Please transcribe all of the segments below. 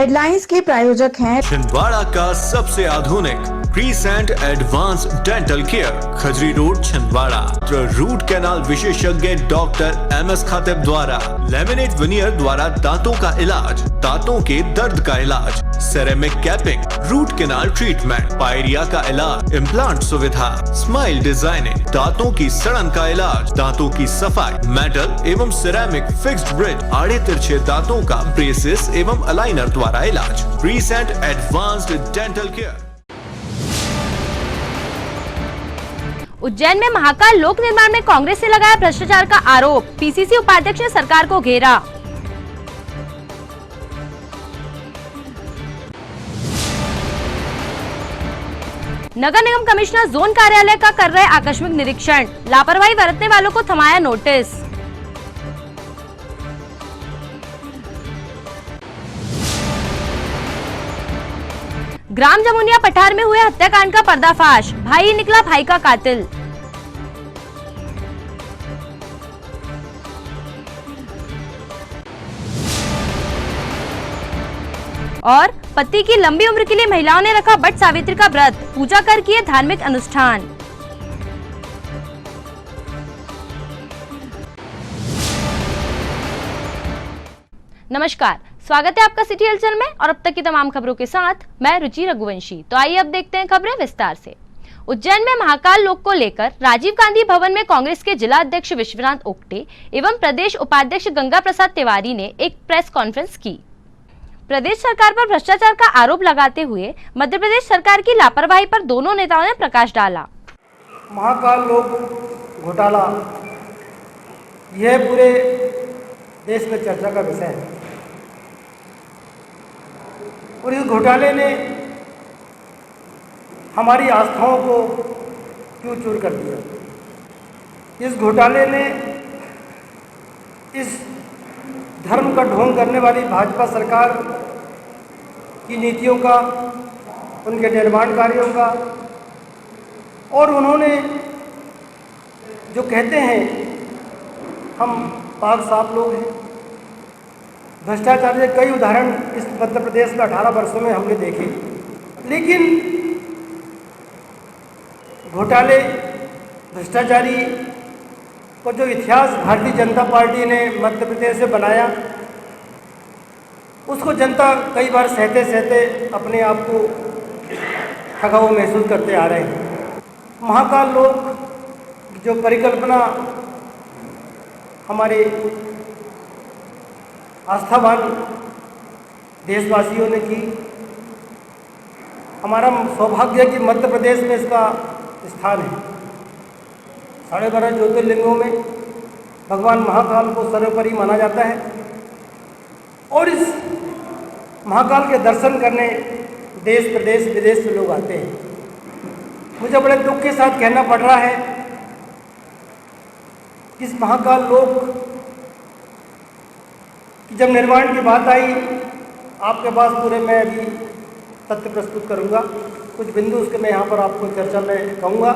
Headlines के प्रायोजक हैं छिंदवाड़ा का सबसे आधुनिक crescent advance dental care, Khajri road Chhindwara. Root canal विशेषज्ञ डॉक्टर MS खातिब द्वारा लेमिनेट विनियर द्वारा दांतों का इलाज, दांतों के दर्द का इलाज, ceramic capping, root canal treatment, pyorrhoea का इलाज, इम्प्लांट सुविधा, स्माइल डिजाइनिंग, दांतों की सड़न का इलाज, दांतों की सफाई, मेटल एवं सिरेमिक फिक्स्ड ब्रिज, आड़े तिरछे दांतों का ब्रेसेस एवं अलाइनर द्वारा इलाज। Crescent advanced dental care. Ujjain में महाकाल लोक निर्माण में कांग्रेस से लगाया भ्रष्टाचार का आरोप, PCC उपाध्यक्ष ने सरकार को घेरा। नगर निगम कमिश्नर जोन कार्यालय का कर रहे आकस्मिक निरीक्षण, लापरवाही बरतने वालों को थमाया नोटिस। ग्राम जमुनिया पठार में हुए हत्याकांड का पर्दाफाश, भाई निकला भाई का कातिल। और पति की लंबी उम्र के लिए महिलाओं ने रखा वट सावित्री का व्रत, पूजा कर किए धार्मिक अनुष्ठान। नमस्कार, स्वागत है आपका सिटी हलचल में और अब तक की तमाम खबरों के साथ मैं रुचि रघुवंशी। तो आइए अब देखते हैं खबरें विस्तार से। उज्जैन में महाकाल लोक को लेकर राजीव गांधी भवन में कांग्रेस के जिला अध्यक्ष विश्वनाथ ओक्टे एवं प्रदेश उपाध्यक्ष गंगा प्रसाद तिवारी ने एक प्रेस कॉन्फ्रेंस की। प्रदेश सरकार पर भ्रष्टाचार का आरोप लगाते हुए मध्य प्रदेश सरकार की लापरवाही पर दोनों नेताओं ने प्रकाश डाला। महाकाल लोक घोटाला यह पूरे देश में चर्चा का विषय है और इस घोटाले ने हमारी आस्थाओं को क्यों चूर कर दिया। इस घोटाले ने इस धर्म का ढोंग करने वाली भाजपा सरकार की नीतियों का, उनके निर्माण कार्यों का, और उन्होंने जो कहते हैं हम पाक साफ लोग हैं, भ्रष्टाचार के कई उदाहरण इस मध्य प्रदेश में 18 वर्षों में हमने देखे। लेकिन घोटाले, भ्रष्टाचारी को जो इतिहास भारतीय जनता पार्टी ने मध्य प्रदेश से बनाया, उसको जनता कई बार सहते सहते अपने आप को ठगा हुआ महसूस करते आ रहे हैं। महाकाल लोक जो परिकल्पना हमारे आस्थावान देशवासियों ने की, हमारा सौभाग्य है कि मध्य प्रदेश में इसका स्थान है। 12.5 ज्योतिर्लिंगों में भगवान महाकाल को सर्वोपरि माना जाता है और इस महाकाल के दर्शन करने देश प्रदेश विदेश से लोग आते हैं। मुझे बड़े दुख के साथ कहना पड़ रहा है कि इस महाकाल लोक की जब निर्माण की बात आई, आपके पास पूरे मैं अभी तथ्य प्रस्तुत करूंगा, कुछ बिंदु उसके मैं यहाँ पर आपको चर्चा में कहूँगा।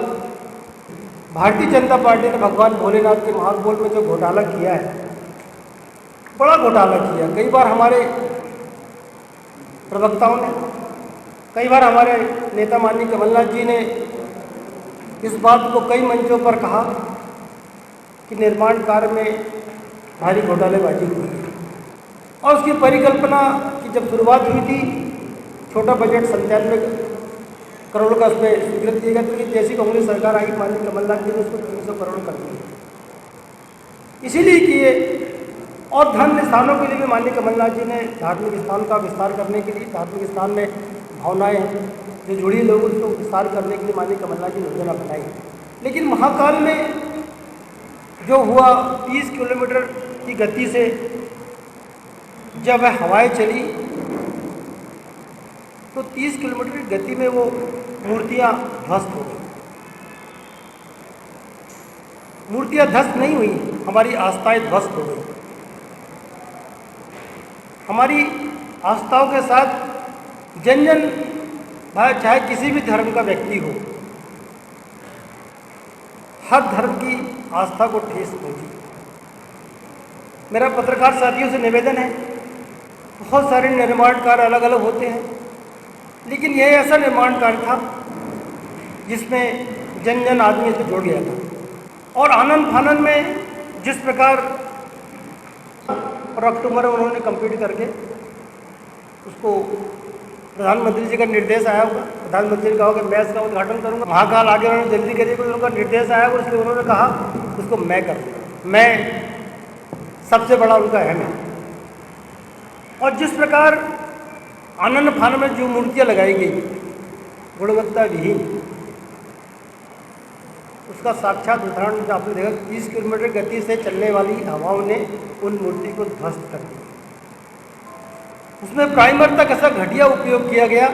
भारतीय जनता पार्टी ने भगवान भोलेनाथ के महाकाल में जो घोटाला किया है, बड़ा घोटाला किया। कई बार हमारे प्रवक्ताओं ने, कई बार हमारे नेता माननीय कमलनाथ जी ने इस बात को कई मंचों पर कहा कि निर्माण कार्य में भारी घोटालेबाजी हुई और उसकी परिकल्पना की जब शुरुआत हुई थी, छोटा बजट 97 करोड़ का उसमें स्वीकृत किया गया, तो जैसी कांग्रेस सरकार आई माननीय कमलनाथ जी ने उसको 300 करोड़ कर दिए। इसीलिए किए और धर्म स्थानों के लिए भी माननीय कमलनाथ जी ने धार्मिक स्थान का विस्तार करने के लिए, धार्मिक स्थान में भावनाएं जो जुड़ी लोग उसको विस्तार करने के लिए माननीय कमलनाथ जी ने योजना बनाई। लेकिन महाकाल में जो हुआ, 30 किलोमीटर की गति से जब वह हवाएं चली तो 30 किलोमीटर की गति में वो मूर्तियां ध्वस्त हो गई। मूर्तियां ध्वस्त नहीं हुई, हमारी आस्थाएं ध्वस्त हो गई। हमारी आस्थाओं के साथ जन जन, चाहे किसी भी धर्म का व्यक्ति हो, हर धर्म की आस्था को ठेस पहुंची। मेरा पत्रकार साथियों से निवेदन है बहुत सारे निर्माण कार्य अलग अलग होते हैं, लेकिन यह ऐसा निर्माण कार्य था जिसमें जन जन आदमी से जुड़ गया था। और आनंद फानंद में जिस प्रकार और अक्टूबर में उन्होंने कंप्लीट करके उसको प्रधानमंत्री जी का निर्देश आया होगा, प्रधानमंत्री ने कहा कि मैं इसका उद्घाटन करूंगा, महाकाल आगे उन्होंने जल्दी करिए, उनका निर्देश आया होगा, इसलिए उन्होंने कहा उसको मैं करूँगा, मैं सबसे बड़ा उनका अहम है। और जिस प्रकार आनंद फानंद में जो मूर्तियाँ लगाई गई गुणवत्ता विहीन, उसका साक्षात उदाहरण आपने देखा, 30 किलोमीटर गति से चलने वाली हवाओं ने उन मूर्ति को ध्वस्त कर दिया। उसमें प्राइमर तक ऐसा घटिया उपयोग किया गया।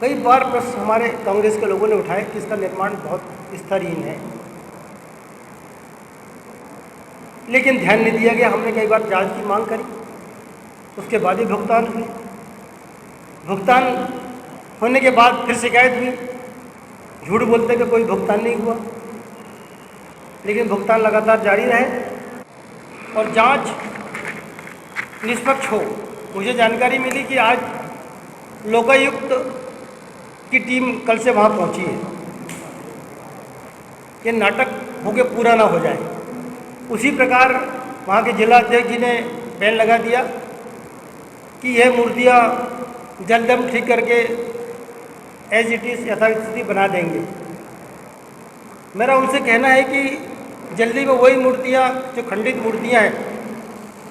कई बार प्रश्न हमारे कांग्रेस के लोगों ने उठाए कि इसका निर्माण बहुत स्तरहीन है, लेकिन ध्यान नहीं दिया गया। हमने कई बार जांच की मांग करी, उसके बाद ही भुगतान हुई। भुगतान होने के बाद फिर शिकायत हुई, झूठ बोलते कि कोई भुगतान नहीं हुआ, लेकिन भुगतान लगातार जारी रहे और जांच निष्पक्ष हो। मुझे जानकारी मिली कि आज लोकायुक्त की टीम कल से वहाँ पहुँची है कि नाटक होके पूरा ना हो जाए। उसी प्रकार वहाँ के जिला अध्यक्ष जी ने बैन लगा दिया कि यह मूर्तियाँ जल्द हम ठीक करके एज इट इज़ यथास्थिति बना देंगे। मेरा उनसे कहना है कि जल्दी में वही मूर्तियाँ जो खंडित मूर्तियाँ हैं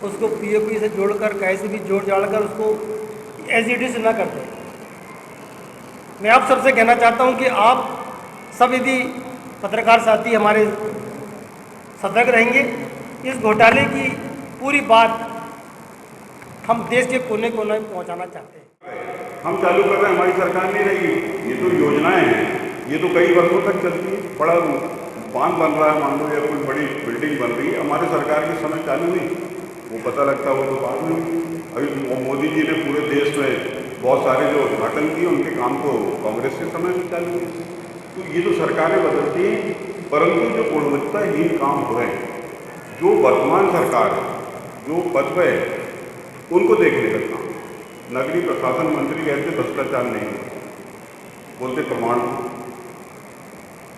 उसको पीओपी से जोड़कर कैसे भी जोड़ जाड़ कर उसको एज इट इज़ ना कर दें। मैं आप सबसे कहना चाहता हूँ कि आप सब यदि पत्रकार साथी हमारे सतर्क रहेंगे, इस घोटाले की पूरी बात हम देश के कोने कोने में पहुँचाना चाहते हैं। हम चालू कर रहे हैं, हमारी सरकार नहीं रहेगी, ये तो योजनाएं हैं, ये तो कई वर्षों तक चलती है। बड़ा बांध बन रहा है मान लो, या कोई बड़ी बिल्डिंग बन रही है, हमारे सरकार के समय चालू नहीं, वो पता लगता वो तो बाद में। अभी मोदी जी ने पूरे देश में बहुत सारे जो उद्घाटन किए उनके काम को कांग्रेस के समय में चालू किए। तो ये तो सरकारें बदलती हैं, परंतु जो गुणवत्ताहीन काम हो रहे हैं, जो वर्तमान सरकार है, जो पद पे है, उनको देखने का काम। नगरीय प्रशासन मंत्री कहते भ्रष्टाचार नहीं होता, बोलते प्रमाण।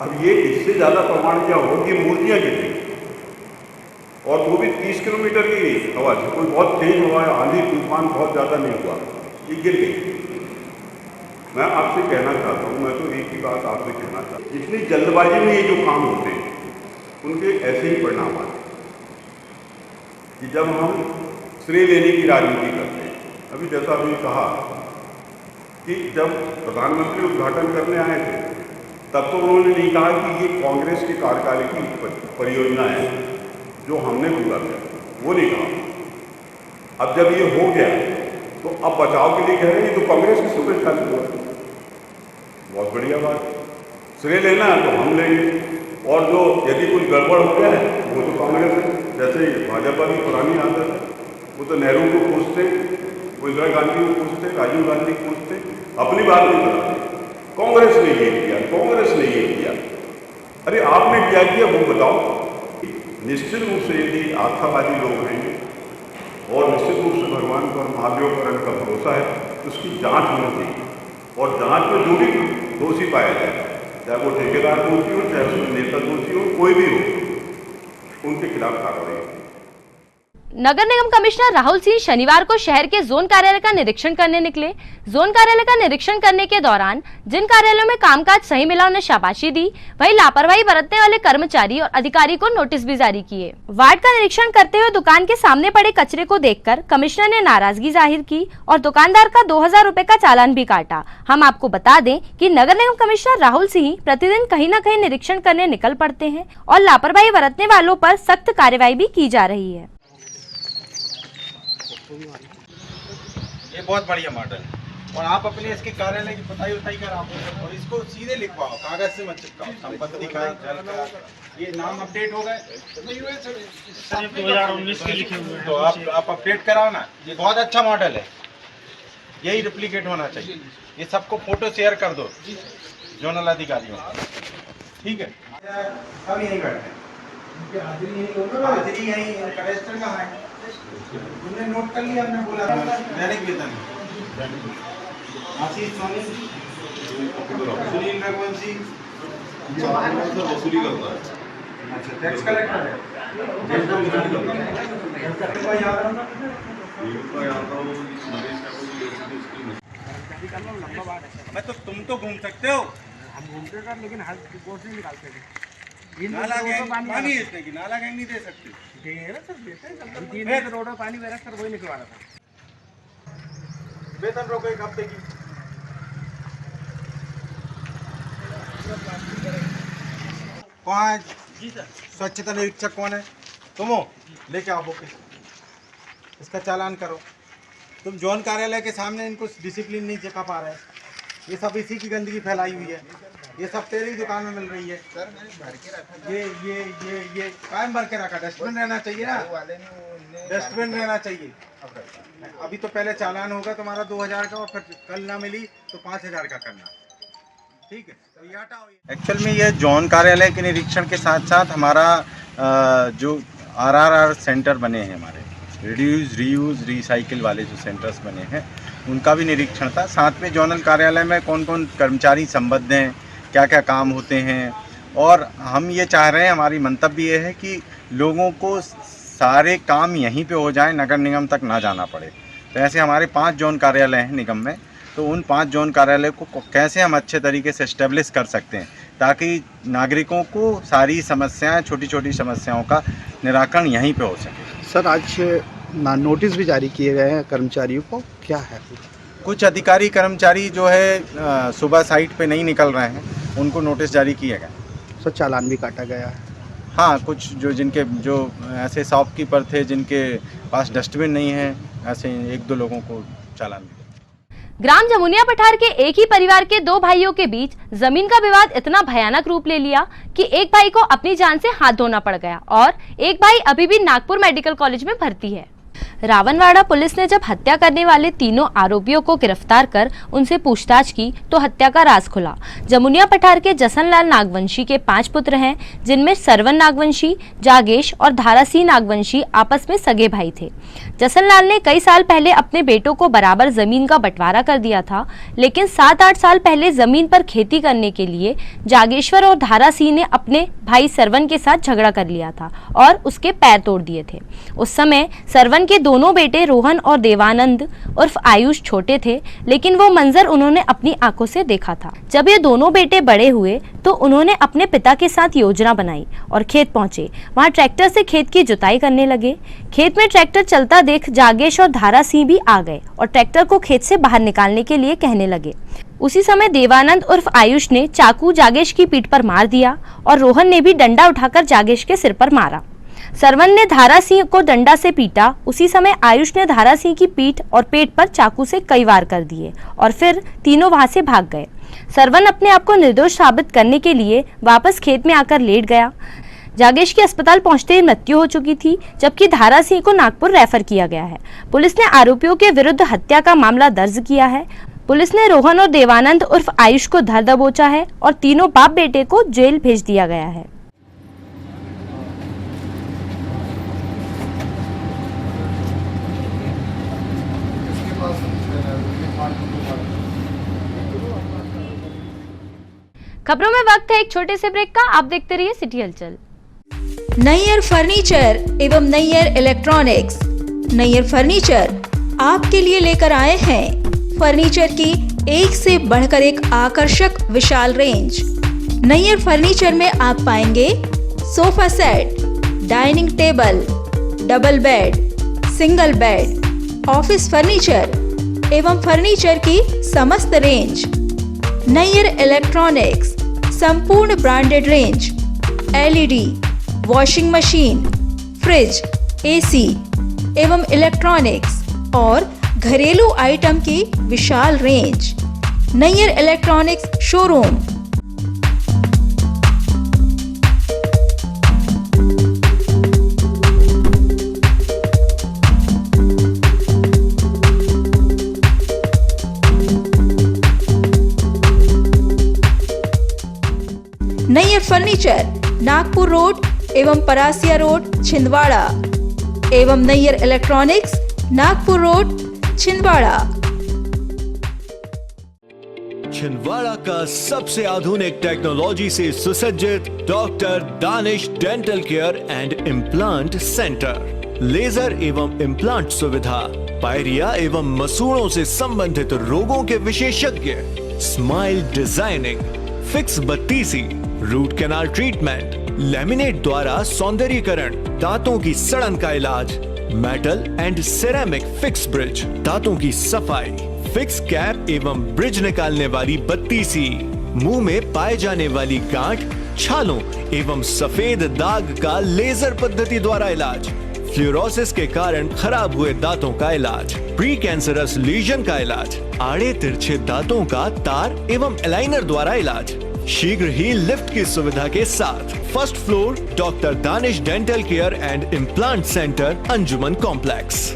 अब ये इससे ज़्यादा प्रमाण क्या हो कि मूर्तियाँ गिरती, और वो भी 30 किलोमीटर की हवा से, कोई बहुत तेज हवा है, आंधी तूफान बहुत ज़्यादा नहीं हुआ, ये गिर गई। मैं आपसे कहना चाहता हूँ, मैं तो एक ही बात आपसे कहना चाहता हूँ, इतनी जल्दबाजी में ये जो काम होते हैं उनके ऐसे ही परिणाम आते हैं कि जब हम श्रेय लेने की राजनीति करते हैं। अभी जैसा अभी कहा कि जब प्रधानमंत्री उद्घाटन करने आए थे तब तो उन्होंने नहीं कहा कि ये कांग्रेस के कार्यकाल की परियोजना है जो हमने पूरा किया, वो नहीं कहा। अब जब ये हो गया तो अब बचाव के लिए कह रहे हैं ये तो कांग्रेस के समय चालू हुआ। बहुत बढ़िया बात, श्रेय लेना है तो हम लेंगे, और जो यदि कुछ गड़बड़ हो गया है वो तो कांग्रेस है। जैसे भाजपा की पुरानी आदत है, वो तो नेहरू को पूछते, वो इंदिरा गांधी को पूछते, राजीव गांधी को पूछते, अपनी बात नहीं बताते। कांग्रेस ने ये किया, कांग्रेस ने ये किया। अरे आपने क्या किया वो बताओ। निश्चित रूप से यदि आस्थावादी लोग हैं और निश्चित रूप से भगवान पर महादेव पर इनका भरोसा है तो उसकी जांच होनी चाहिए, और जांच में जो भी दोषी पाया जाए, चाहे वो ठेकेदार दोषी हो, चाहे उसमें नेता दोषी हो, कोई भी हो, उनके खिलाफ कार्रवाई हो। नगर निगम कमिश्नर राहुल सिंह शनिवार को शहर के जोन कार्यालय का निरीक्षण करने निकले। जोन कार्यालय का निरीक्षण करने के दौरान जिन कार्यालयों में कामकाज सही मिला उन्हें शाबाशी दी, वहीं लापरवाही बरतने वाले कर्मचारी और अधिकारी को नोटिस भी जारी किए। वार्ड का निरीक्षण करते हुए दुकान के सामने पड़े कचरे को देखकर कमिश्नर ने नाराजगी जाहिर की और दुकानदार का 2000 रुपए का चालान भी काटा। हम आपको बता दें कि नगर निगम कमिश्नर राहुल सिंह प्रतिदिन कहीं न कहीं निरीक्षण करने निकल पड़ते हैं और लापरवाही बरतने वालों पर सख्त कार्रवाई भी की जा रही है। ये बहुत बढ़िया मॉडल है, और आप अपने इसके कार्यालय की पताई कराओ और इसको सीधे लिखवाओ, कागज से मत चिपकाओ। संपत्ति का ये नाम अपडेट हो गए, 2019 के लिखे हुए हैं, तो आप अपडेट कराओ ना। ये बहुत अच्छा मॉडल है, यही रिप्लिकेट होना चाहिए। ये सबको फोटो शेयर कर दो जोनल अधिकारियों को, ठीक है। अब यहीं बैठे, हाजिरी यहीं, रजिस्टर कहाँ है? तुमने नोट कर लिया, हमने बोला दैनिक वेतन आशीष सोनी, सुनील रघुवंशी वसूली करता है। अच्छा टैक्स कलेक्टर है। मैं तो तुम तो घूम सकते हो, हम घूमते कर लेकिन हर रिपोर्ट नहीं निकालते थे। नाला गैंग पानी इसने की नाला गैंग नहीं दे सकते। रोड में पानी बरस कर वही निकलवा रहा था। वेतन रोको एक हफ्ते की। कौन है? जी सर। स्वच्छता निरीक्षक कौन है? तुम हो? लेके आओ बुक, इसका चालान करो। तुम जोन कार्यालय के सामने इनको डिसिप्लिन नहीं सिखा पा रहे, ये सब इसी की गंदगी फैलाई हुई है, ये सब तेरी दुकान में मिल रही है। सर मैंने भर के रखा, ये कायम भर के रखा। डस्टबिन रहना चाहिए ना, डस्टबिन रहना चाहिए। अभी तो पहले चालान होगा तुम्हारा 2000 का, और फिर कल ना मिली तो 5000 का करना, ठीक है? तो ये हटाओ। एक्चुअल में ये जोन कार्यालय के निरीक्षण के साथ साथ हमारा जो RRR सेंटर बने हैं, हमारे रिड्यूस रीयूज़ रिसाइकिल वाले जो सेंटर्स बने हैं, उनका भी निरीक्षण था। साथ में जोनल कार्यालय में कौन कौन कर्मचारी संबद्ध हैं, क्या क्या काम होते हैं, और हम ये चाह रहे हैं, हमारी मंतव्य ये है कि लोगों को सारे काम यहीं पे हो जाए, नगर निगम तक ना जाना पड़े। तो ऐसे हमारे 5 जोन कार्यालय हैं निगम में, तो उन 5 जोन कार्यालय को कैसे हम अच्छे तरीके से इस्टेब्लिश कर सकते हैं ताकि नागरिकों को सारी समस्याएं, छोटी छोटी समस्याओं का निराकरण यहीं पे हो सके। सर आज नोटिस भी जारी किए गए हैं कर्मचारियों को, क्या है? कुछ अधिकारी कर्मचारी जो है सुबह साइट पे नहीं निकल रहे हैं, उनको नोटिस जारी किए गए। सर चालान भी काटा गया है। हाँ, कुछ जो ऐसे शॉपकीपर थे जिनके पास डस्टबिन नहीं है, ऐसे 1-2 लोगों को चालान मिला। ग्राम जमुनिया पठार के एक ही परिवार के 2 भाइयों के बीच जमीन का विवाद इतना भयानक रूप ले लिया कि एक भाई को अपनी जान से हाथ धोना पड़ गया और एक भाई अभी भी नागपुर मेडिकल कॉलेज में भर्ती है। रावणवाड़ा पुलिस ने जब हत्या करने वाले तीनों आरोपियों को गिरफ्तार कर उनसे पूछताछ की तो हत्या का राज खुला। जमुनिया पठार के जसनलाल नागवंशी के 5 पुत्र हैं, जिनमें सरवन नागवंशी, जागेश और धारासिंह नागवंशी आपस में सगे भाई थे। जसनलाल ने कई साल पहले अपने बेटों को बराबर जमीन का बंटवारा कर दिया था, लेकिन 7-8 साल पहले जमीन पर खेती करने के लिए जागेश्वर और धारासिंह ने अपने भाई सरवन के साथ झगड़ा कर लिया था और उसके पैर तोड़ दिए थे। उस समय सरवन के दोनों बेटे रोहन और देवानंद उर्फ आयुष छोटे थे, लेकिन वो मंजर उन्होंने अपनी आंखों से देखा था। जब ये दोनों बेटे बड़े हुए तो उन्होंने अपने पिता के साथ योजना बनाई और खेत पहुंचे। वहां ट्रैक्टर से खेत की जुताई करने लगे। खेत में ट्रैक्टर चलता देख जागेश और धारासिंह भी आ गए और ट्रैक्टर को खेत से बाहर निकालने के लिए कहने लगे। उसी समय देवानंद उर्फ आयुष ने चाकू जागेश की पीठ पर मार दिया और रोहन ने भी डंडा उठाकर जागेश के सिर पर मारा। सरवन ने धारासिंह को डंडा से पीटा। उसी समय आयुष ने धारासिंह की पीठ और पेट पर चाकू से कई वार कर दिए और फिर तीनों वहां से भाग गए। सरवन अपने आप को निर्दोष साबित करने के लिए वापस खेत में आकर लेट गया। जागेश की अस्पताल पहुंचते ही मृत्यु हो चुकी थी, जबकि धारासिंह को नागपुर रेफर किया गया है। पुलिस ने आरोपियों के विरुद्ध हत्या का मामला दर्ज किया है। पुलिस ने रोहन और देवानंद उर्फ आयुष को धर दबोचा है और तीनों बाप बेटे को जेल भेज दिया गया है। खबरों में वक्त है एक छोटे से ब्रेक का। आप देखते रहिए सिटी हलचल। नैयर फर्नीचर एवं नैयर इलेक्ट्रॉनिक्स। नैयर फर्नीचर आपके लिए लेकर आए हैं फर्नीचर की एक से बढ़कर एक आकर्षक विशाल रेंज। नैयर फर्नीचर में आप पाएंगे sofa set, dining table, double bed, single bed, office furniture एवं फर्नीचर की समस्त रेंज। नैयर इलेक्ट्रॉनिक्स संपूर्ण branded range, LED, washing machine, fridge, AC एवं इलेक्ट्रॉनिक्स और घरेलू आइटम की विशाल range. Nayyar electronics showroom. Nayyar furniture Nagpur road एवं परासिया रोड छिंदवाड़ा। एवं नैयर इलेक्ट्रॉनिक्स, नागपुर रोड, छिंदवाड़ा। छिंदवाड़ा का सबसे आधुनिक टेक्नोलॉजी से सुसज्जित doctor Danish dental care and implant centre. Laser एवं इम्प्लांट सुविधा, पायरिया एवं मसूड़ों से संबंधित रोगों के विशेषज्ञ, स्माइल डिजाइनिंग, फिक्स बत्तीसी, रूट कैनाल ट्रीटमेंट, लैमिनेट द्वारा सौंदर्यीकरण, दांतों की सड़न का इलाज, metal and ceramic fix bridge, दांतों की सफाई, फिक्स कैप एवं ब्रिज निकालने वाली बत्तीसी, मुंह में पाए जाने वाली गांठ, छालों एवं सफेद दाग का लेजर पद्धति द्वारा इलाज, फ्लोरोसिस के कारण खराब हुए दांतों का इलाज, प्री कैंसरस लीजन का इलाज, आड़े तिरछे दांतों का तार एवं एलाइनर द्वारा इलाज, शीघ्र ही लिफ्ट की सुविधा के साथ। First floor doctor Danish dental care and implant centre, Anjuman complex.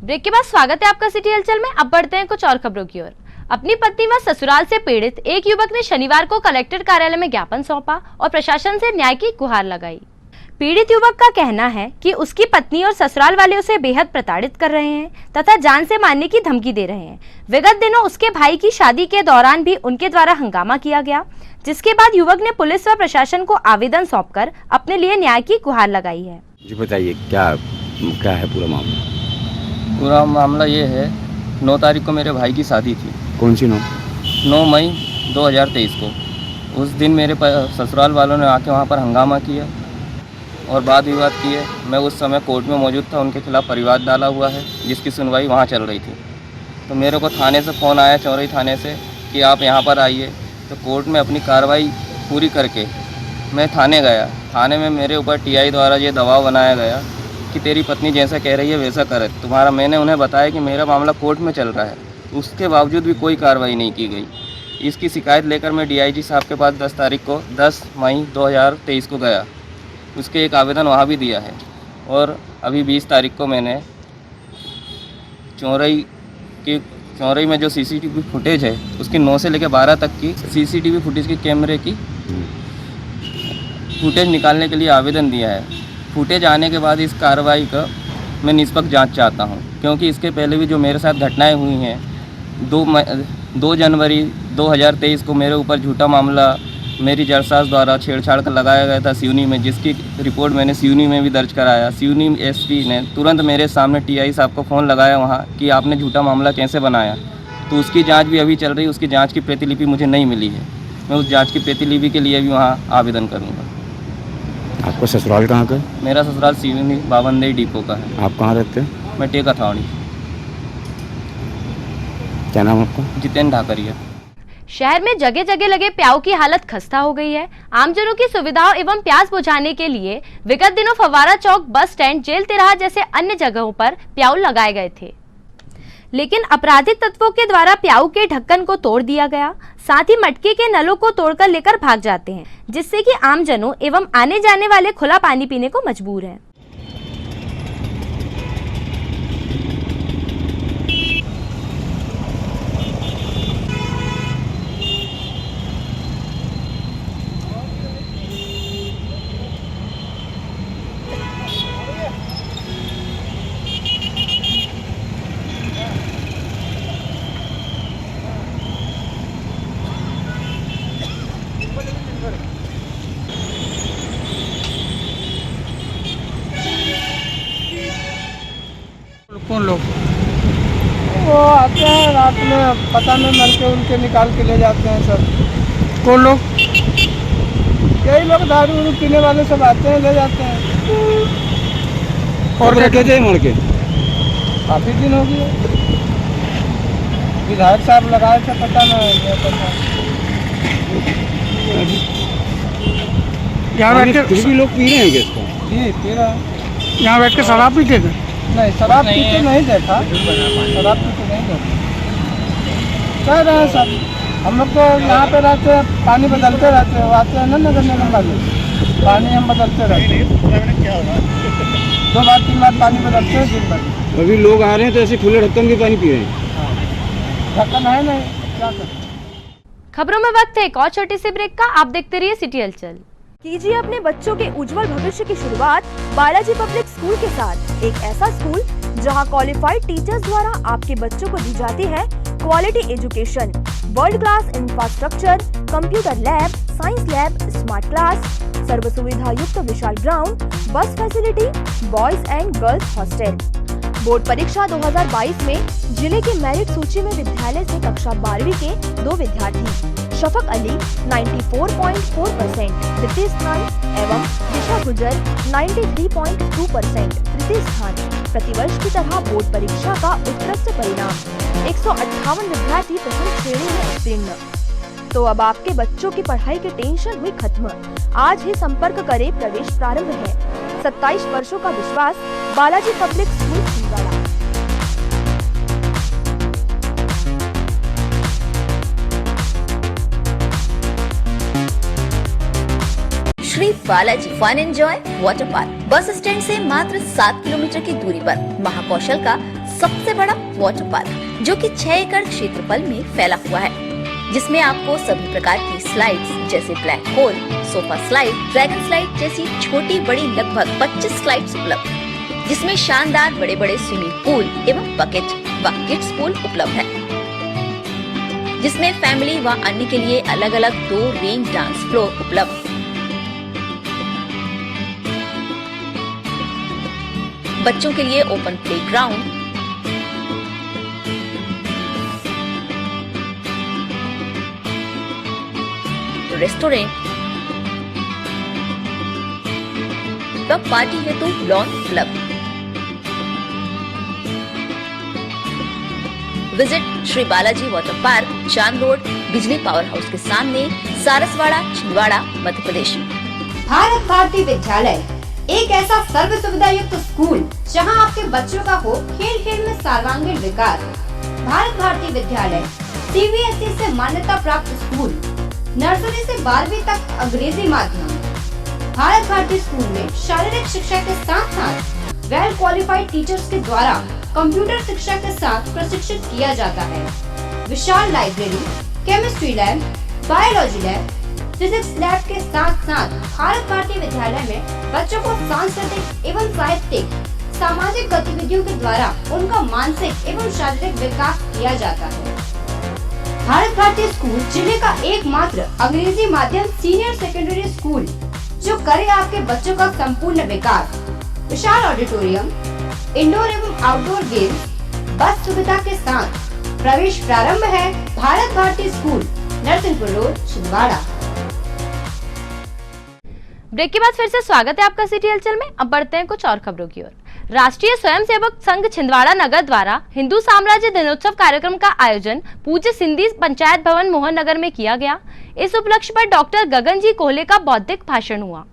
Break के बाद स्वागत है आपका सिटी हलचल में। अब बढ़ते हैं कुछ और खबरों की ओर। अपनी पत्नी व ससुराल से पीड़ित एक युवक ने शनिवार को कलेक्टर कार्यालय में ज्ञापन सौंपा और प्रशासन से न्याय की गुहार लगाई। पीड़ित युवक का कहना है कि उसकी पत्नी और ससुराल वाले उसे बेहद प्रताड़ित कर रहे हैं तथा जान से मारने की धमकी दे रहे हैं। विगत दिनों उसके भाई की शादी के दौरान भी उनके द्वारा हंगामा किया गया, जिसके बाद युवक ने पुलिस व प्रशासन को आवेदन सौंपकर अपने लिए न्याय की गुहार लगाई है। जी बताइए क्या है पूरा मामला? पूरा मामला ये है, 9 तारीख को मेरे भाई की शादी थी। कौन सी 9 मई 2023 को। उस दिन मेरे ससुराल वालों ने आके वहाँ पर हंगामा किया और वाद विवाद किए। मैं उस समय कोर्ट में मौजूद था, उनके खिलाफ़ परिवाद डाला हुआ है जिसकी सुनवाई वहाँ चल रही थी। तो मेरे को थाने से फ़ोन आया, चौरई थाने से, कि आप यहाँ पर आइए। तो कोर्ट में अपनी कार्रवाई पूरी करके मैं थाने गया। थाने में मेरे ऊपर टीआई द्वारा ये दबाव बनाया गया कि तेरी पत्नी जैसा कह रही है वैसा करे तुम्हारा। मैंने उन्हें बताया कि मेरा मामला कोर्ट में चल रहा है, उसके बावजूद भी कोई कार्रवाई नहीं की गई। इसकी शिकायत लेकर मैं डीआईजी साहब के पास 10 मई 2023 को गया। उसके एक आवेदन वहाँ भी दिया है और अभी 20 तारीख को मैंने चौरई में जो सीसीटीवी फुटेज है उसकी 9 से लेकर 12 तक की सीसीटीवी फुटेज के कैमरे की फुटेज निकालने के लिए आवेदन दिया है। फुटेज आने के बाद इस कार्रवाई का मैं निष्पक्ष जांच चाहता हूं, क्योंकि इसके पहले भी जो मेरे साथ घटनाएं हुई हैं 2 जनवरी 2023 को मेरे ऊपर झूठा मामला मेरी जरसास द्वारा छेड़छाड़ कर लगाया गया था सिवनी में, जिसकी रिपोर्ट मैंने सिवनी में भी दर्ज कराया। सिवनी एसपी ने तुरंत मेरे सामने टीआई साहब को फ़ोन लगाया वहाँ कि आपने झूठा मामला कैसे बनाया। तो उसकी जाँच भी अभी चल रही है, उसकी जाँच की प्रतिलिपि मुझे नहीं मिली है। मैं उस जाँच की प्रतिलिपि के लिए भी वहाँ आवेदन करूँगा। आपका ससुराल कहाँ का? मेरा ससुराल सिवनी बावनदेई डिपो का है। आप कहाँ रहते हैं? मैं टेका थावड़ी। क्या नाम आपका? जितेंद्र ढाकरिया। शहर में जगह जगह लगे प्याऊ की हालत खस्ता हो गई है। आमजनों की सुविधाओं एवं प्यास बुझाने के लिए विगत दिनों फव्वारा चौक, बस स्टैंड, जेल तिराहा जैसे अन्य जगहों पर प्याऊ लगाए गए थे, लेकिन आपराधिक तत्वों के द्वारा प्याऊ के ढक्कन को तोड़ दिया गया। साथ ही मटके के नलों को तोड़कर लेकर भाग जाते हैं, जिससे कि आमजनों एवं आने जाने वाले खुला पानी पीने को मजबूर हैं। आते हैं रात में, पता नहीं नल के उनके निकाल के ले जाते हैं सब। कौन लोग? यही लोग दारू उरू पीने वाले सब आते हैं, ले जाते हैं। और रखे थे मर के? काफ़ी दिन हो गए, विधायक साहब लगाए थे, पता नहीं पता। यहाँ बैठ के फिर भी लोग पी रहे हैं क्या इसको? जी पी रहे हैं। यहाँ बैठ के शराब पीते थे? नहीं, शराब पीते नहीं देखा, शराब पीते नहीं देखा। कह रहे हैं सब, हम लोग तो यहाँ पे रहते हैं, पानी बदलते रहते हैं, आते हैं ना नगर निगम वाले, पानी हम बदलते रहते हैं, 2 बार 3 बार पानी बदलते हैं दिन भर। अभी लोग आ रहे हैं तो ऐसे खुले ढक्कन के पानी पी रहे हैं? ढक्कन है नहीं, क्या करें। खबरों में वक्त है एक और छोटी सी ब्रेक का। आप देखते रहिए सिटी हलचल। कीजिए अपने बच्चों के उज्जवल भविष्य की शुरुआत बालाजी पब्लिक स्कूल के साथ। एक ऐसा स्कूल जहां क्वालिफाइड टीचर्स द्वारा आपके बच्चों को दी जाती है quality education, world class infrastructure, computer lab, science lab, smart class, सर्व सुविधा युक्त विशाल ground, bus facility, boys and girls hostel. Board परीक्षा 2022 में जिले की मेरिट सूची में विद्यालय से कक्षा 12वीं के 2 विद्यार्थी शफक अली 94.4% तृतीय स्थान एवं दिशा गुजर 93.2% तृतीय स्थान। प्रतिवर्ष की तरह बोर्ड परीक्षा का उत्कृष्ट परिणाम 158 विद्यार्थी प्रथम श्रेणी में उत्तीर्ण। तो अब आपके बच्चों की पढ़ाई की टेंशन हुई खत्म। आज ही संपर्क करें, प्रवेश प्रारंभ है। 27 वर्षों का विश्वास, Balaji public school Chhindwara. Shri Balaji fun enjoy water park bus stand से मात्र 7 किलोमीटर की दूरी पर महाकौशल का सबसे बड़ा वाटर पार्क, जो कि 6 एकड़ क्षेत्रफल में फैला हुआ है, जिसमें आपको सभी प्रकार की स्लाइड्स जैसे black hole, sofa slide, dragon slide जैसी छोटी बड़ी लगभग 25 स्लाइड्स उपलब्ध, जिसमें शानदार बड़े बड़े स्विमिंग पूल एवं बकेट व किड्स पूल उपलब्ध है, जिसमें फैमिली व अन्य के लिए अलग अलग 2 रेन डांस फ्लोर उपलब्ध। बच्चों के लिए ओपन प्लेग्राउंड, रेस्टोरेंट व पार्टी हेतु लॉन उपलब्ध। Visit Shri Balaji water park, चांद रोड, बिजली पावर हाउस के सामने, सारसवाड़ा, छिंदवाड़ा, मध्य प्रदेश। भारत भारती विद्यालय एक ऐसा सर्व सुविधा युक्त स्कूल जहां आपके बच्चों का हो खेल खेल में सर्वांगीण विकास। भारत भारती विद्यालय CBSE से मान्यता प्राप्त स्कूल, नर्सरी से 12वीं तक अंग्रेजी माध्यम। भारत भारती स्कूल में शारीरिक शिक्षा के साथ साथ वेल क्वालिफाइड टीचर्स के द्वारा कंप्यूटर शिक्षा के साथ प्रशिक्षित किया जाता है। विशाल library, chemistry lab, biology lab, physics lab के साथ साथ भारत भारती विद्यालय में बच्चों को सांस्कृतिक एवं साहित्यिक सामाजिक गतिविधियों के द्वारा उनका मानसिक एवं शारीरिक विकास किया जाता है। भारत भारती स्कूल जिले का एकमात्र अंग्रेजी माध्यम सीनियर सेकेंडरी स्कूल जो करे आपके बच्चों का संपूर्ण विकास। विशाल ऑडिटोरियम, इंडोर एवं आउटडोर गेम्स, बस सुविधा के साथ। प्रवेश प्रारंभ है। Bharat Bharati school, Narsinghpur road, Chhindwara. Break के बाद फिर से स्वागत है आपका सिटी हलचल में। अब बढ़ते हैं कुछ और खबरों की ओर। राष्ट्रीय स्वयंसेवक संघ छिंदवाड़ा नगर द्वारा हिंदू साम्राज्य दिनोत्सव कार्यक्रम का आयोजन पूज्य सिंधी पंचायत भवन मोहन नगर में किया गया। इस उपलक्ष्य पर डॉक्टर गगन जी कोहले का बौद्धिक भाषण हुआ।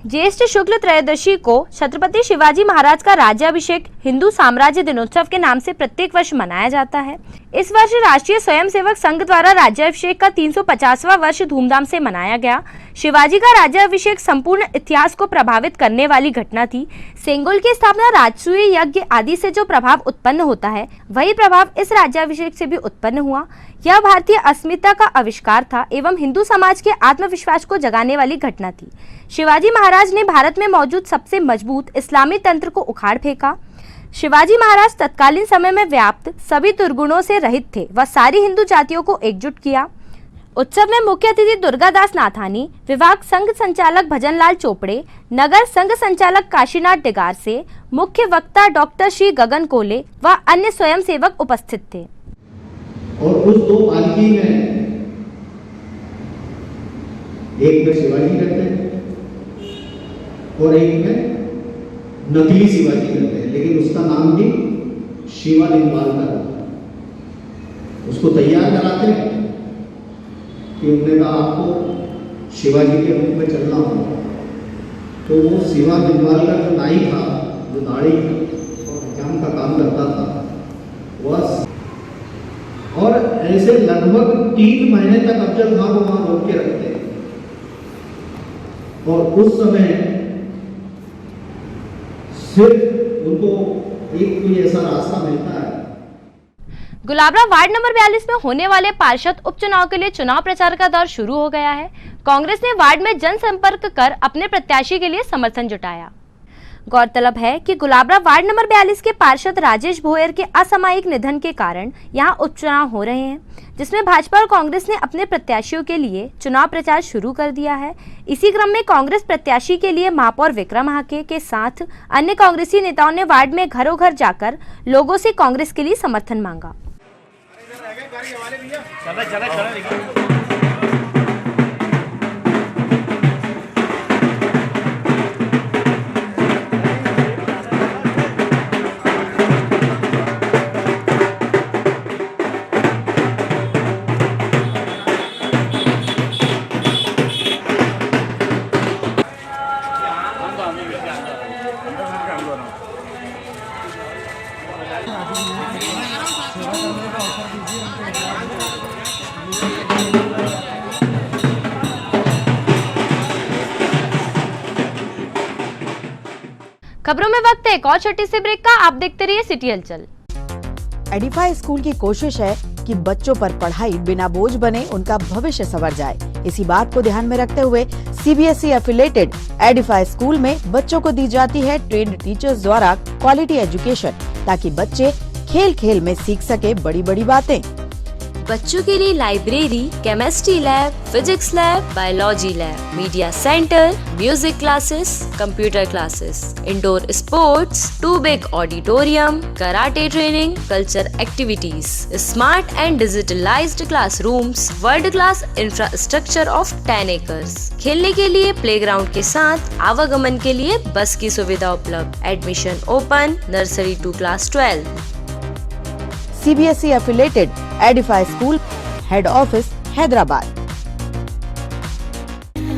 ज्येष्ठ शुक्ल त्रयोदशी को छत्रपति शिवाजी महाराज का राज्याभिषेक हिंदू साम्राज्य दिनोत्सव के नाम से प्रत्येक वर्ष मनाया जाता है। इस वर्ष राष्ट्रीय स्वयंसेवक संघ द्वारा राज्याभिषेक का 350वां वर्ष धूमधाम से मनाया गया। शिवाजी का राज्याभिषेक संपूर्ण इतिहास को प्रभावित करने वाली घटना थी। सेंगोल की स्थापना, राजसूय यज्ञ आदि से जो प्रभाव उत्पन्न होता है, वही प्रभाव इस राज्याभिषेक से भी उत्पन्न हुआ। यह भारतीय अस्मिता का आविष्कार था एवं हिंदू समाज के आत्मविश्वास को जगाने वाली घटना थी। शिवाजी महाराज ने भारत में मौजूद सबसे मजबूत इस्लामी तंत्र को उखाड़ फेंका। शिवाजी महाराज तत्कालीन समय में व्याप्त सभी दुर्गुणों से रहित थे व सारी हिंदू जातियों को एकजुट किया। उत्सव में मुख्य अतिथि दुर्गादास नाथानी, विभाग संघ संचालक भजनलाल चोपड़े, नगर संघ संचालक काशीनाथ डिगार से, मुख्य वक्ता डॉक्टर श्री गगन कोले व अन्य स्वयंसेवक उपस्थित थे। और उस 2 पालकी में एक में शिवाजी रहते हैं और एक में नकली शिवाजी रहते हैं, लेकिन उसका नाम भी शिवा निम्बालकर। उसको तैयार कराते हैं कि उन्होंने कहा आपको शिवाजी के रूप में चलना होगा। तो वो शिवा निम्बालकर जो नाई था, जो दाढ़ी और हजाम का काम करता था, वह और ऐसे लगभग 3 महीने तक अफजल खां को वहां रोक के रखते हैं। और उस समय सिर्फ उनको एक कोई ऐसा रास्ता मिलता है। गुलाबरा वार्ड नंबर 42 में होने वाले पार्षद उपचुनाव के लिए चुनाव प्रचार का दौर शुरू हो गया है। कांग्रेस ने वार्ड में जनसंपर्क कर अपने प्रत्याशी के लिए समर्थन जुटाया। गौरतलब है कि गुलाबरा वार्ड नंबर 42 के पार्षद राजेश भोयर के असामयिक निधन के कारण यहां उपचुनाव हो रहे हैं, जिसमें भाजपा और कांग्रेस ने अपने प्रत्याशियों के लिए चुनाव प्रचार शुरू कर दिया है। इसी क्रम में कांग्रेस प्रत्याशी के लिए महापौर विक्रम हाके के साथ अन्य कांग्रेसी नेताओं ने वार्ड में घरों घर जाकर लोगों से कांग्रेस के लिए समर्थन मांगा। खबरों में वक्त है एक और छोटी सी ब्रेक का। आप देखते रहिए सिटी हलचल। एडिफाई स्कूल की कोशिश है कि बच्चों पर पढ़ाई बिना बोझ बने, उनका भविष्य संवर जाए। इसी बात को ध्यान में रखते हुए सीबीएसई एफिलेटेड एडिफाई स्कूल में बच्चों को दी जाती है ट्रेन्ड टीचर्स द्वारा क्वालिटी एजुकेशन, ताकि बच्चे खेल खेल में सीख सके बड़ी बड़ी बातें। बच्चों के लिए library, chemistry lab, physics lab, biology lab, media centre, music classes, computer classes, indoor sports, 2 big auditorium, karate training, culture activities, smart and digitalised classrooms, world class infrastructure of 10 acres. खेलने के लिए प्लेग्राउंड के साथ आवागमन के लिए बस की सुविधा उपलब्ध। Admission open nursery to class 12। CBSE affiliated Edify school, head office Hyderabad.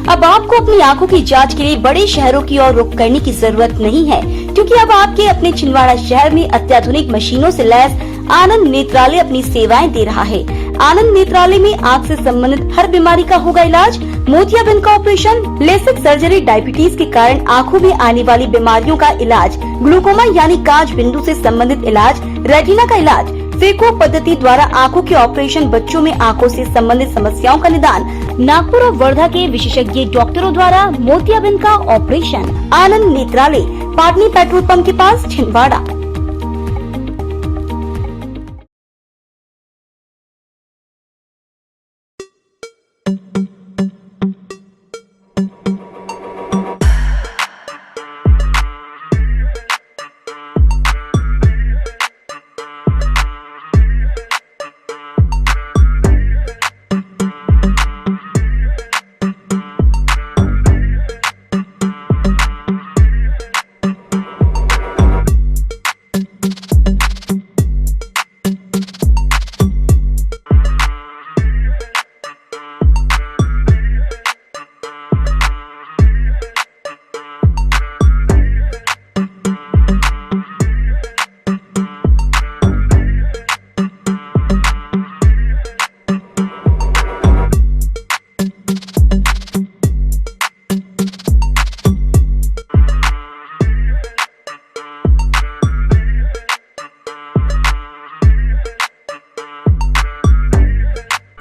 अब आपको अपनी आंखों की जांच के लिए बड़े शहरों की ओर रुख करने की जरूरत नहीं है, क्योंकि अब आपके अपने छिंदवाड़ा शहर में अत्याधुनिक मशीनों से लैस आनंद नेत्रालय अपनी सेवाएं दे रहा है। आनंद नेत्रालय में आँख से संबंधित हर बीमारी का होगा इलाज। मोतियाबिंद का ऑपरेशन, लेसिक सर्जरी, डायबिटीज के कारण आँखों में आने वाली बीमारियों का इलाज, ग्लूकोमा यानी कांच बिंदु से संबंधित इलाज, रेटिना का इलाज, फेको पद्धति द्वारा आंखों के ऑपरेशन, बच्चों में आंखों से संबंधित समस्याओं का निदान, नागपुर और वर्धा के विशेषज्ञ डॉक्टरों द्वारा मोतियाबिंद का operation. Anand Netralaya, Patni petrol pump के पास, Chhindwara.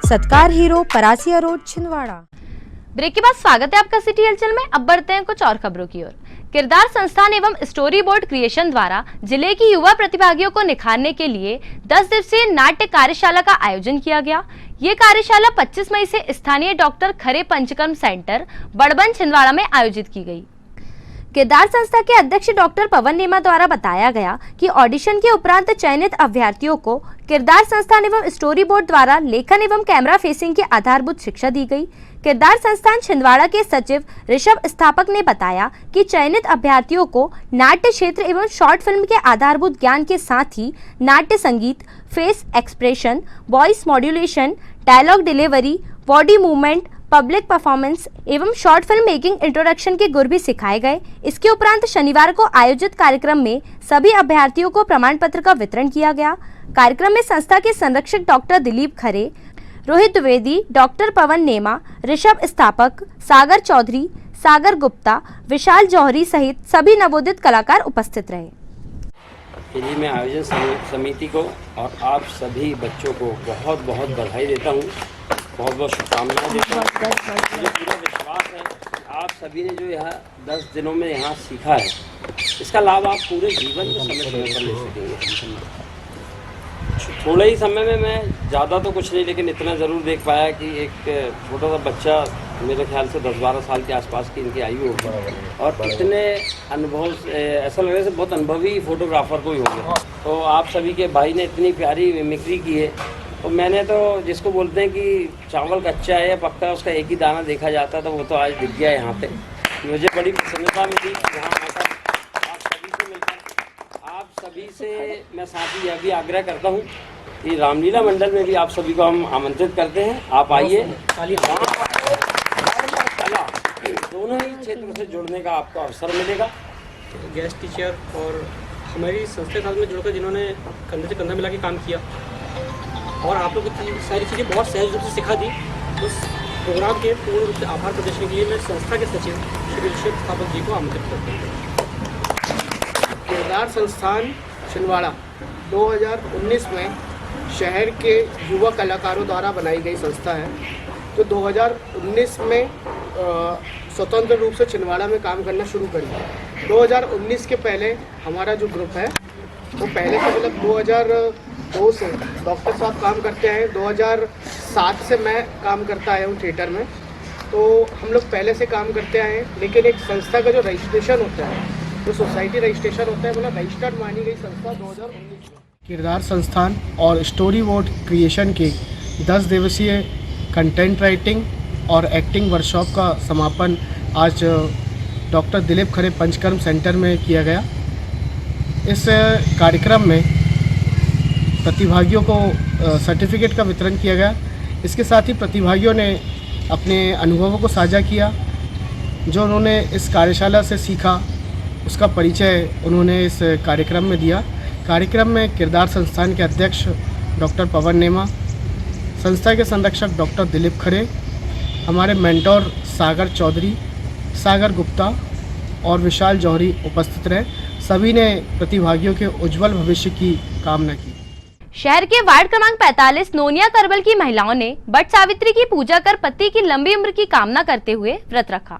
Satkar Hero, Parasia road, Chhindwara. Break के बाद स्वागत है आपका सिटी हलचल में। अब बढ़ते हैं कुछ और खबरों की ओर। किरदार संस्थान एवं स्टोरी बोर्ड क्रिएशन द्वारा जिले की युवा प्रतिभागियों को निखारने के लिए 10 दिवसीय नाट्य कार्यशाला का आयोजन किया गया। ये कार्यशाला 25 मई से स्थानीय डॉक्टर खरे पंचकर्म सेंटर बड़बन छिंदवाड़ा में आयोजित की गई। किरदार संस्था के अध्यक्ष डॉक्टर पवन नेमा द्वारा बताया गया कि ऑडिशन के उपरांत चयनित अभ्यर्थियों को किरदार संस्थान एवं स्टोरी बोर्ड द्वारा लेखन एवं कैमरा फेसिंग की आधारभूत शिक्षा दी गई। किरदार संस्थान छिंदवाड़ा के सचिव ऋषभ स्थापक ने बताया कि चयनित अभ्यर्थियों को नाट्य क्षेत्र एवं शॉर्ट फिल्म के आधारभूत ज्ञान के साथ ही नाट्य संगीत, face expression, voice modulation, dialogue delivery, body movement, public performance एवं शॉर्ट फिल्म मेकिंग इंट्रोडक्शन के गुर भी सिखाए गए। इसके उपरांत शनिवार को आयोजित कार्यक्रम में सभी अभ्यर्थियों को प्रमाण पत्र का वितरण किया गया। कार्यक्रम में संस्था के संरक्षक डॉक्टर दिलीप खरे, रोहित द्विवेदी, डॉक्टर पवन नेमा, ऋषभ स्थापक, सागर चौधरी, सागर गुप्ता, विशाल जौहरी सहित सभी नवोदित कलाकार उपस्थित रहे। के मैं आयोजन समिति को और आप सभी बच्चों को बहुत बहुत बधाई देता हूँ, बहुत बहुत शुभकामनाएं देता हूँ। मुझे पूरा विश्वास है आप सभी ने जो यहाँ 10 दिनों में यहाँ सीखा है, इसका लाभ आप पूरे जीवन में समय समय पर ले सकेंगे। थोड़े ही समय में मैं ज़्यादा तो कुछ नहीं, लेकिन इतना ज़रूर देख पाया कि एक छोटा सा बच्चा, मेरे ख्याल से 10-12 साल के आसपास की इनकी आयु होगी, और इतने अनुभव, ऐसा लग रहा है बहुत अनुभवी फोटोग्राफर कोई होगा। तो आप सभी के भाई ने इतनी प्यारी मिमिक्री की है। तो मैंने तो जिसको बोलते हैं कि चावल कच्चा है या पक्का, उसका एक ही दाना देखा जाता है, तो वो तो आज दिख गया यहाँ पे। मुझे बड़ी प्रसन्नता मिली यहाँ आकर आप सभी से मिलकर। आप सभी से मैं साथ ही यह भी आग्रह करता हूँ कि रामलीला मंडल में भी आप सभी को हम आमंत्रित करते हैं। आप आइए, कला दोनों ही क्षेत्रों से जुड़ने का आपको अवसर मिलेगा। गेस्ट टीचर और हमारी संस्था के साथ में जुड़कर जिन्होंने कंधे से कंधा मिला के काम किया और आप लोग को सारी चीज़ें बहुत सहज रूप से सिखा दी, उस प्रोग्राम के पूर्ण रूप से आभार प्रदर्शन के लिए मैं संस्था के सचिव श्री ऋषभ स्थापक जी को आमंत्रित करता हूँ। किरदार संस्थान छिंदवाड़ा 2019 में शहर के युवा कलाकारों द्वारा बनाई गई संस्था है, जो 2019 में स्वतंत्र रूप से छिंदवाड़ा में काम करना शुरू करी। 2019 के पहले हमारा जो ग्रुप है वो पहले से मतलब 2002 से डॉक्टर साहब काम करते हैं, 2007 से मैं काम करता आया हूँ थिएटर में। तो हम लोग पहले से काम करते आए हैं, लेकिन एक संस्था का जो रजिस्ट्रेशन होता है, जो सोसाइटी रजिस्ट्रेशन होता है, मतलब रजिस्टर्ड मानी गई संस्था 2019 में। किरदार संस्थान और स्टोरी बोर्ड क्रिएशन के 10 दिवसीय कंटेंट राइटिंग और एक्टिंग वर्कशॉप का समापन आज डॉक्टर दिलीप खरे पंचकर्म सेंटर में किया गया। इस कार्यक्रम में प्रतिभागियों को सर्टिफिकेट का वितरण किया गया। इसके साथ ही प्रतिभागियों ने अपने अनुभवों को साझा किया, जो उन्होंने इस कार्यशाला से सीखा उसका परिचय उन्होंने इस कार्यक्रम में दिया। कार्यक्रम में किरदार संस्थान के अध्यक्ष डॉक्टर पवन नेमा, संस्था के संरक्षक डॉक्टर दिलीप खरे, हमारे मेंटोर सागर चौधरी, सागर गुप्ता और विशाल जौहरी उपस्थित रहे। सभी ने प्रतिभागियों के उज्जवल भविष्य की कामना की। शहर के वार्ड क्रमांक 45 नोनिया करबल की महिलाओं ने बट सावित्री की पूजा कर पति की लंबी उम्र की कामना करते हुए व्रत रखा।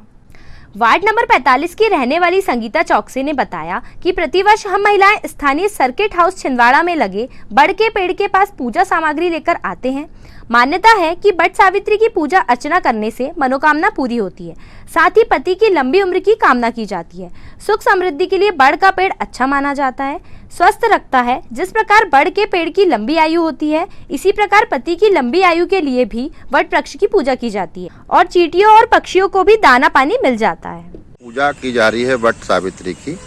वार्ड नंबर 45 की रहने वाली संगीता चौकसी ने बताया कि प्रतिवर्ष हम महिलाएं स्थानीय सर्किट हाउस छिंदवाड़ा में लगे बड़ के पेड़ के पास पूजा सामग्री लेकर आते हैं। मान्यता है कि बट सावित्री की पूजा अर्चना करने से मनोकामना पूरी होती है, साथ ही पति की लंबी उम्र की कामना की जाती है। सुख समृद्धि के लिए बड़ का पेड़ अच्छा माना जाता है, स्वस्थ रखता है। जिस प्रकार बड़ के पेड़ की लंबी आयु होती है, इसी प्रकार पति की लंबी आयु के लिए भी वट वृक्ष की पूजा की जाती है और चींटियों और पक्षियों को भी दाना पानी मिल जाता है। पूजा की जा रही है वट सावित्री की,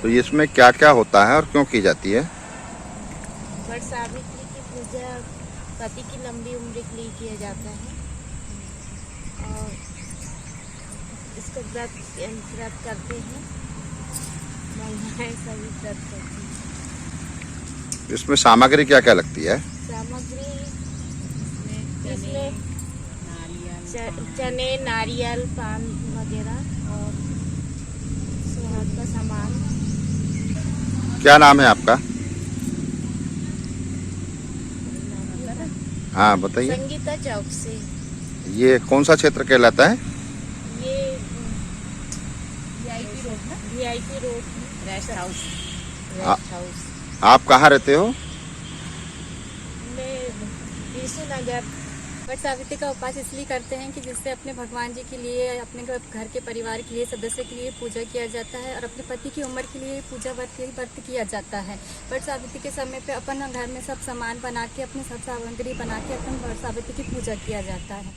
तो इसमें क्या क्या होता है और क्यों की जाती है? वट सावित्री की पूजा पति की लंबी उम्र के लिए किया जाता है और इसको व्रत करते हैं, महिलाएं सभी व्रत करती हैं। इसमें सामग्री क्या क्या लगती है? सामग्री इसमें चने, नारियल, पान वगैरह और सुहाग का सामान। क्या नाम है आपका? हाँ बताइए। संगीता चौकसी। ये कौन सा क्षेत्र कहलाता है? ये VIP रोड रेस्ट हाउस। आप कहाँ रहते हो? मैं यीशु नगर वट सावित्री का उपवास इसलिए करते हैं कि जिससे अपने भगवान जी के लिए, अपने घर के परिवार के लिए, सदस्य के लिए पूजा किया जाता है और अपने पति की उम्र के लिए पूजा व्रत किया जाता है। वट सावित्री के समय पे अपन घर में सब सामान बना के, अपनी सब सामग्री बना के अपन वट सावित्री की पूजा किया जाता है।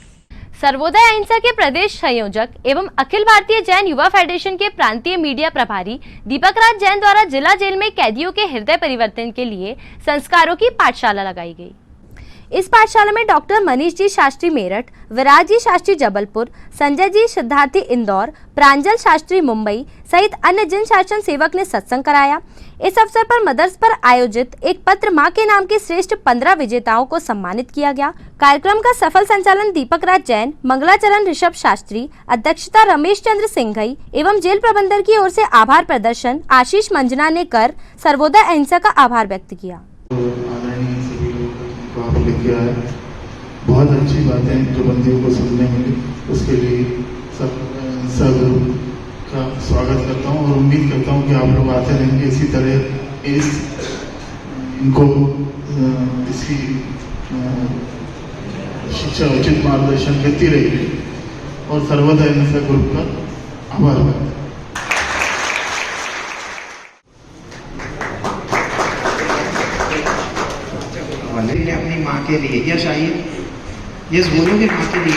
सर्वोदय अहिंसा के प्रदेश संयोजक एवं अखिल भारतीय जैन युवा फेडरेशन के प्रांतीय मीडिया प्रभारी दीपक राज जैन द्वारा जिला जेल में कैदियों के हृदय परिवर्तन के लिए संस्कारों की पाठशाला लगाई गई। इस पाठशाला में डॉक्टर मनीष जी शास्त्री मेरठ, विराज जी शास्त्री जबलपुर, संजय जी सिद्धार्थी इंदौर, प्रांजल शास्त्री मुंबई सहित अन्य जन शासन सेवक ने सत्संग कराया। इस अवसर पर मदर्स पर आयोजित एक पत्र मां के नाम के श्रेष्ठ 15 विजेताओं को सम्मानित किया गया। कार्यक्रम का सफल संचालन दीपक राज जैन, मंगलाचरण ऋषभ शास्त्री, अध्यक्षता रमेश चंद्र सिंघई एवं जेल प्रबंधन की ओर से आभार प्रदर्शन आशीष मंजना ने कर सर्वोदय अहिंसा का आभार व्यक्त किया। आप लेके आए, बहुत अच्छी बातें जो बंदियों को सुनने मिली, उसके लिए सब का स्वागत करता हूं और उम्मीद करता हूं कि आप लोग आते रहेंगे इसी तरह इनको इसकी शिक्षा उचित मार्गदर्शन देती रहेगी और सर्वोदय अहिंसा ग्रुप का आभार व्यक्त। ने अपनी माँ के लिए, यश आइए, यश बोलोगे माँ के लिए।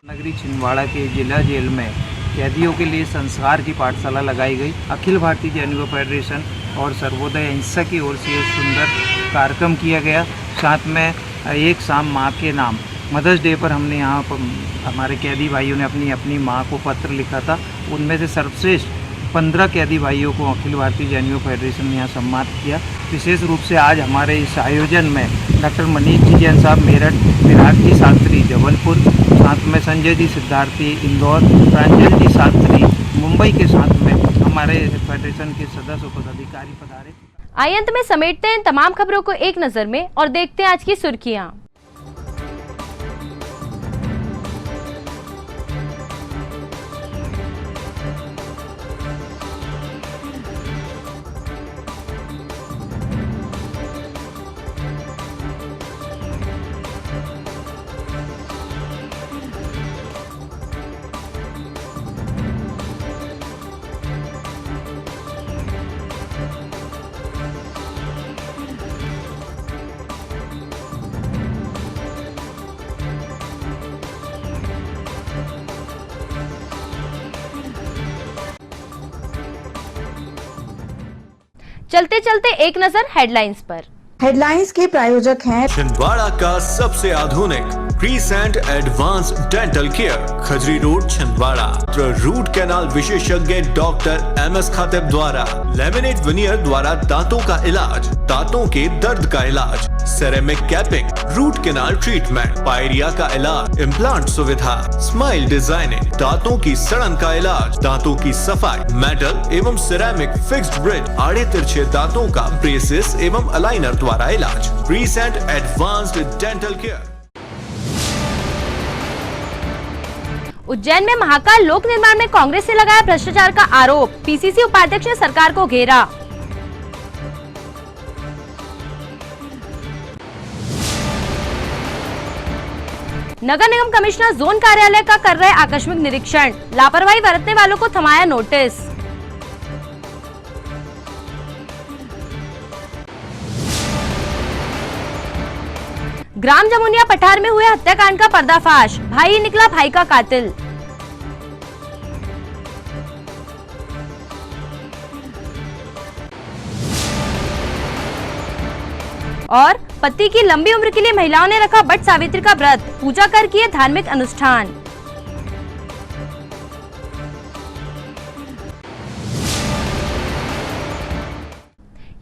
नगरी छिंदवाड़ा के जिला जेल में कैदियों के लिए संस्कार की पाठशाला लगाई गई। अखिल भारतीय जैन युवा फेडरेशन और सर्वोदय अहिंसा की ओर से सुंदर कार्यक्रम किया गया। साथ में एक शाम माँ के नाम मदर्स डे पर हमने यहाँ पर हमारे कैदी भाइयों ने अपनी माँ को पत्र लिखा था। उनमें से सर्वश्रेष्ठ 15 कैदी भाइयों को अखिल भारतीय जैन युवा फेडरेशन ने यहाँ सम्मानित किया। विशेष रूप से आज हमारे इस आयोजन में डॉक्टर मनीष जी जैन साहब मेरठ, विराज जी शास्त्री जबलपुर, साथ में संजय जी सिद्धार्थी इंदौर, प्रांजल जी शास्त्री मुंबई के साथ में हमारे फेडरेशन के सदस्य पदाधिकारी पधारे। आइए अंत में समेटते हैं तमाम खबरों को एक नजर में और देखते हैं आज की सुर्खियां। चलते चलते एक नजर हेडलाइंस पर। हेडलाइंस के प्रायोजक हैं छिंदवाड़ा का सबसे आधुनिक crescent advance dental care, Khajri road Chhindwara. Root canal विशेषज्ञ डॉक्टर MS खातिब द्वारा लेमिनेट विनियर द्वारा दांतों का इलाज, दांतों के दर्द का इलाज, ceramic capping, root canal treatment, pyorrhoea का इलाज, इम्प्लांट सुविधा, स्माइल डिजाइनिंग, दांतों की सड़न का इलाज, दांतों की सफाई, मेटल एवं सिरेमिक फिक्स्ड ब्रिज, आड़े तिरछे दांतों का ब्रेसेस एवं अलाइनर द्वारा इलाज। Crescent advanced dental care. Ujjain में महाकाल लोक निर्माण में कांग्रेस से लगाया भ्रष्टाचार का आरोप, PCC उपाध्यक्ष ने सरकार को घेरा। नगर निगम कमिश्नर जोन कार्यालय का कर रहे आकस्मिक निरीक्षण, लापरवाही बरतने वालों को थमाया नोटिस। ग्राम जमुनिया पठार में हुए हत्याकांड का पर्दाफाश, भाई निकला भाई का कातिल। और पति की लंबी उम्र के लिए महिलाओं ने रखा वट सावित्री का व्रत, पूजा कर किए धार्मिक अनुष्ठान।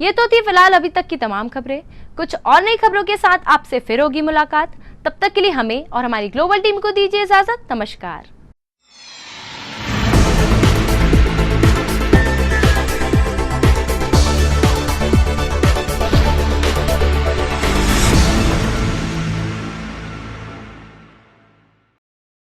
ये तो थी फिलहाल अभी तक की तमाम खबरें। कुछ और नई खबरों के साथ आपसे फिर होगी मुलाकात। तब तक के लिए हमें और हमारी ग्लोबल टीम को दीजिए इजाजत। नमस्कार।